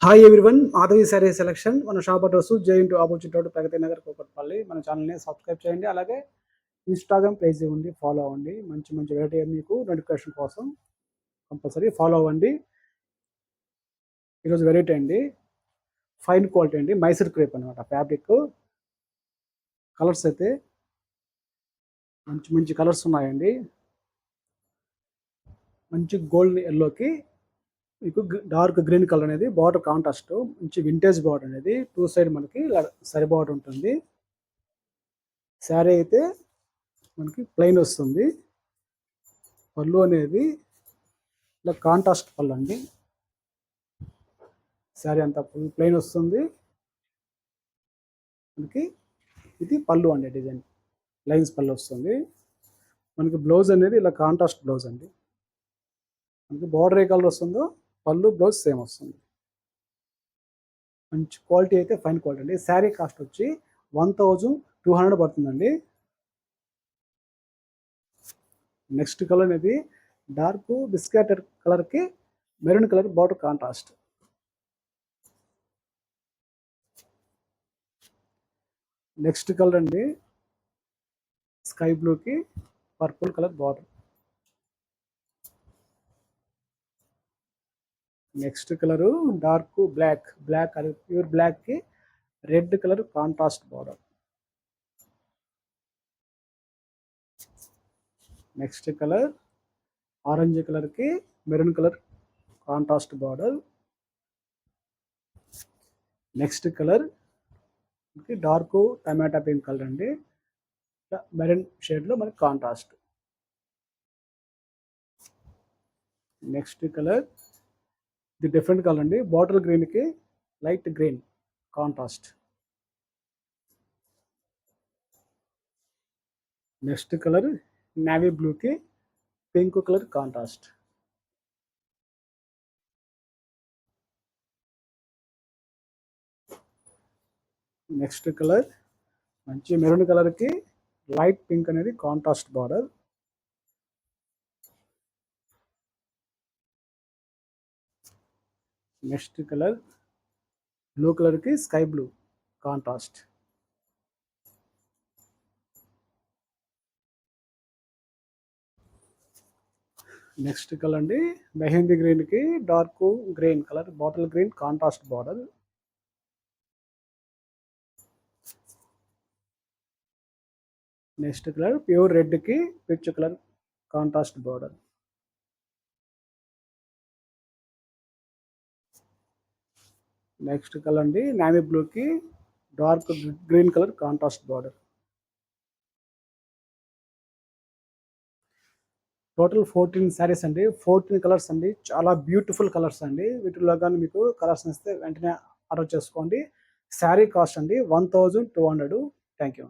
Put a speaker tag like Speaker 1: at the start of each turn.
Speaker 1: Hi everyone, Madhavi saree selection. మన shop address JNTU opposite road, Pragathi Nagar, Kukatpally. మన ఛానల్ని సబ్స్క్రైబ్ చేయండి. అలాగే ఇన్స్టాగ్రామ్ పేజ్ ఉంది, ఫాలో అవ్వండి. మంచి మంచి వెరైటీ మీకు నోటిఫికేషన్ కోసం కంపల్సరీ ఫాలో అవ్వండి. ఈరోజు వెరైటీ అండి, ఫైన్ క్వాలిటీ అండి, మైసూర్ క్రేప్ అనమాట. ఫ్యాబ్రిక్ కలర్స్ అయితే మంచి మంచి కలర్స్ ఉన్నాయండి. మంచి గోల్డ్ ఎల్లోకి మీకు డార్క్ గ్రీన్ కలర్ అనేది బార్డర్ కాంట్రాస్ట్, మంచి వింటేజ్ బార్డర్ అనేది టూ సైడ్ మనకి సరి బార్డర్ ఉంటుంది. శారీ అయితే మనకి ప్లెయిన్ వస్తుంది. పళ్ళు అనేది ఇలా కాంట్రాస్ట్ పళ్ళు అండి. శారీ అంతా ఫుల్ ప్లెయిన్ వస్తుంది మనకి. ఇది పళ్ళు అండి, డిజైన్ లైన్స్ పళ్ళు వస్తుంది మనకి. బ్లౌజ్ అనేది ఇలా కాంట్రాస్ట్ బ్లౌజ్ అండి. మనకి బార్డర్ ఏ కలర్ వస్తుందో పళ్ళు బ్లౌజ్ సేమ్ వస్తుంది. మంచి క్వాలిటీ అయితే ఫైన్ క్వాలిటీ అండి. శారీ కాస్ట్ వచ్చి 1200 పడుతుందండి. నెక్స్ట్ కలర్ అనేది డార్క్ బిస్కెట్ కలర్కి maroon colour border contrast. Next colour అండి స్కై బ్లూకి purple colour border. Next colour dark black, pure బ్లాక్కి red colour contrast border. Next colour orange కలర్కి maroon colour contrast border. Next colour dark టమాటా pink colour అండి, maroon షేడ్లో మనకి contrast. Next colour ఇది different colour అండి, bottle గ్రీన్కి light green contrast. Next colour navy బ్లూకి pink colour contrast. Next colour మంచి మెరూన్ కలర్కి లైట్ పింక్ అనేది contrast border. Next colour blue కలర్కి sky blue contrast. Next colour అండి మెహందీ గ్రీన్కి dark green colour, bottle green contrast border. Next colour pure రెడ్కి peach colour contrast border. Next colour అండి navy బ్లూకి dark green colour contrast border. Total 14 sarees అండి, 14 colours అండి. చాలా beautiful colours అండి. వీటిలో కానీ మీకు కలర్స్ ఇస్తే వెంటనే ఆర్డర్ చేసుకోండి. శారీ కాస్ట్ అండి 1200. Thank you.